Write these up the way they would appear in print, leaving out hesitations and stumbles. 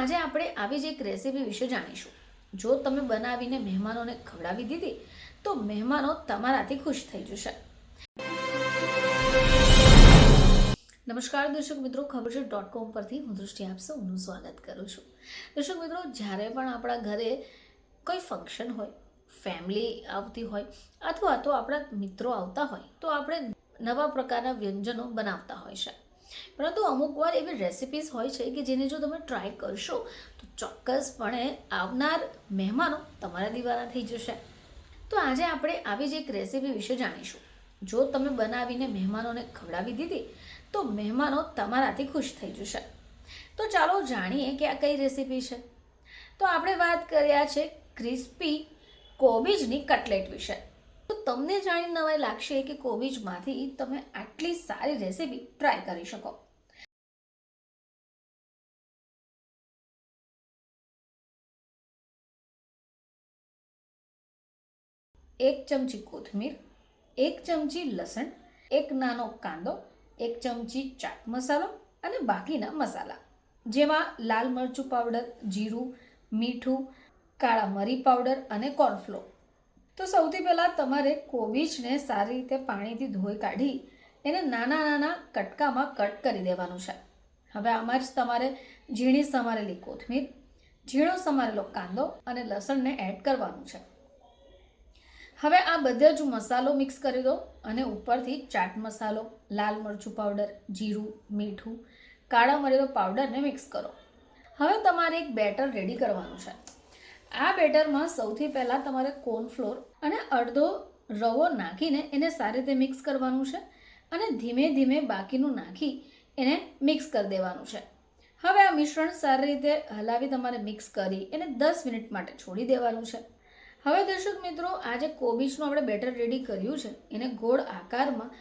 આજે આપણે આવી જ એક રેસીપી વિશે જાણીશું. જો તમે બનાવીને મહેમાનોને ખવડાવી દીધી તો મહેમાનો તમારાથી ખુશ થઈ જશે. નમસ્કાર દર્શક મિત્રો, ખબરછટ.com પરથી હું દૃષ્ટિ આપ સૌનું સ્વાગત કરું છું. દર્શક મિત્રો, જ્યારે પણ આપણા ઘરે કોઈ ફંક્શન હોય, ફેમિલી આવતી હોય અથવા તો આપણા મિત્રો આવતા હોય તો આપણે નવા પ્રકારના વ્યંજનો બનાવતા હોય છે. પરંતુ અમુક વાર એવી રેસિપીઝ હોય છે કે જેને જો તમે ટ્રાય કરશો તો ચોક્કસપણે આવનાર મહેમાનો તમારા દીવાના થઈ જશે. તો આજે આપણે આવી જ એક રેસિપી વિશે જાણીશું. જો તમે બનાવીને મહેમાનોને ખવડાવી દીધી તો મહેમાનો તમારાથી ખુશ થઈ જશે. તો ચાલો જાણીએ કે આ કઈ રેસિપી છે. તો આપણે વાત કર્યા છે ક્રિસ્પી કોબીજની કટલેટ વિશે. તો તમને જાણી નવાઈ લાગશે કે કોબીજમાંથી તમે આટલી સારી રેસિપી ટ્રાય કરી શકો. એક ચમચી કોથમીર, એક ચમચી લસણ, એક નાનો કાંદો, એક ચમચી ચાટ મસાલો અને બાકીના મસાલા, જેમાં લાલ મરચું પાવડર, જીરું, મીઠું, કાળા મરી પાવડર અને કોર્નફ્લોર. તો સૌથી પહેલાં તમારે કોબીજને સારી રીતે પાણીથી ધોઈ કાઢી એને નાના નાના કટકામાં કટ કરી દેવાનું છે. હવે આમાં જ તમારે ઝીણી સમારેલી કોથમીર, ઝીણો સમારેલો કાંદો અને લસણને એડ કરવાનું છે. હવે આ બધો જ મસાલો મિક્સ કરી દો અને ઉપરથી ચાટ મસાલો, લાલ મરચું પાવડર, જીરું, મીઠું, કાળા મરીનો પાવડરને મિક્સ કરો. હવે તમારે એક બેટર રેડી કરવાનું છે. આ બેટરમાં સૌથી પહેલાં તમારે કોર્નફ્લોર અને અડધો રવો નાખીને એને સારી રીતે મિક્સ કરવાનું છે અને ધીમે ધીમે બાકીનું નાખી એને મિક્સ કરી દેવાનું છે. હવે આ મિશ્રણ સારી રીતે હલાવી તમારે મિક્સ કરી એને 10 મિનિટ માટે છોડી દેવાનું છે. હવે દર્શક મિત્રો, આ જે કોબીજનું આપણે બેટર રેડી કર્યું છે એને ગોળ આકારમાં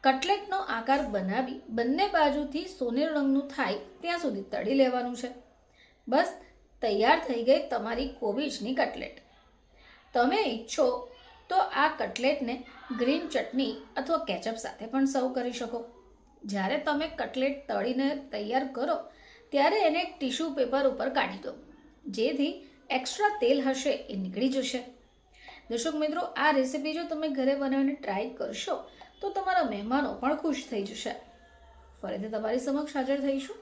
કટલેટનો આકાર બનાવી બંને બાજુથી સોનેરી રંગનું થાય ત્યાં સુધી તળી લેવાનું છે. બસ તૈયાર થઈ ગઈ તમારી કોબીજની કટલેટ. તમે ઈચ્છો તો આ કટલેટને ગ્રીન ચટણી અથવા કેચઅપ સાથે પણ સર્વ કરી શકો. જ્યારે તમે કટલેટ તળીને તૈયાર કરો ત્યારે એને એક ટીશ્યુ પેપર ઉપર કાઢી દો, જેથી એક્સ્ટ્રા તેલ હશે એ નીકળી જશે. દર્શક મિત્રો, આ રેસીપી જો તમે ઘરે બનાવીને ટ્રાય કરશો તો તમારા મહેમાનો પણ ખુશ થઈ જશે. ફરીથી તમારી સમક્ષ હાજર થઈશું.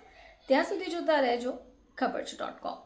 ત્યાં સુધી જોતા રહેજો ખબરછટ.com.